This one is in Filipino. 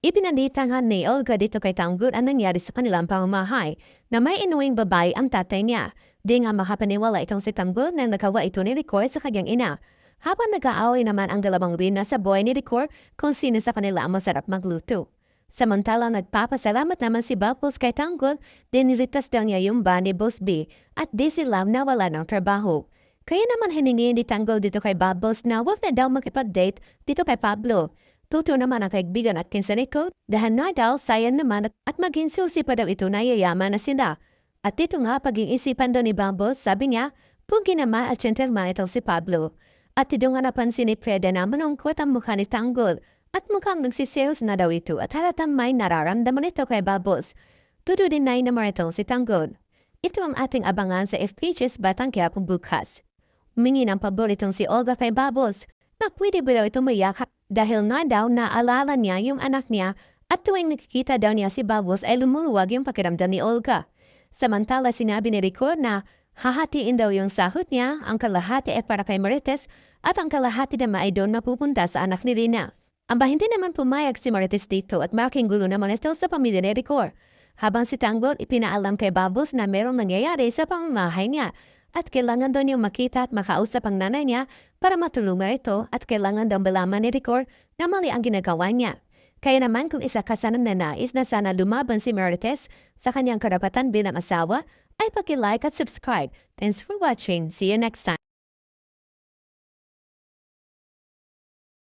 Ipinalita nga ni Olga dito kay Tanggol ang nangyari sa kanilang pamamahay na may inuwing babae ang tatay niya. Di nga makapaniwala itong si Tanggol na nagawa ito ni Ricor sa kanyang ina. Habang nag-aaway naman ang dalawang rina sa buhay ni Ricor kung sino sa kanila ang masarap magluto. Samantalang nagpapasalamat naman si Bubbles kay Tanggol, dinilitas daw niya yung ba ni Boss B at di sila nawala ng trabaho. Kaya naman hiningi ni Tanggol dito kay Bubbles na wag na daw makipag-date dito kay Pablo. Tuto naman ang kaibigan at kinsaniko dahil na daw sayang naman at maging susi pa daw ito na yayaman na sila. At dito nga pag-iisipan daw ni Bambos, sabi niya, pugi naman at gentleman ito si Pablo. At dito nga napansin ni Preda na malungkot ang mukha ni Tanggol at mukhang nagsisiyos na daw ito at halatang may nararamdaman ito kay Bambos. Tuto din na naman ito si Tanggol. Ito ang ating abangan sa FPG's Batang Quiapo bukas. Humingi ng pabor itong si Olga kay Bambos na pwede ba daw ito mayakap dahil na daw naalala niya yung anak niya at tuwing nakikita daw niya si Bubbles ay lumuluwag yung pakiramdam ni Olga. Samantala sinabi ni Rico na hahatiin daw yung sahod niya, ang kalahati ay para kay Marites at ang kalahati naman ay doon mapupunta sa anak ni Rina. Aba hindi naman pumayag si Marites dito at malaking gulo naman ito sa pamilya ni Rico. Habang si Tanggol ipinaalam kay Bubbles na merong nangyayari sa pamamahay niya at kailangan daw niyang makita at makausap ang nanay niya para matulungan ito at kailangan daw malaman ni Ricor na mali ang ginagawa niya. Kaya naman kung isa ka sana nanais na sana lumaban si Marites sa kanyang karapatan bilang asawa, ay paki-like at subscribe. Thanks for watching. See you next time.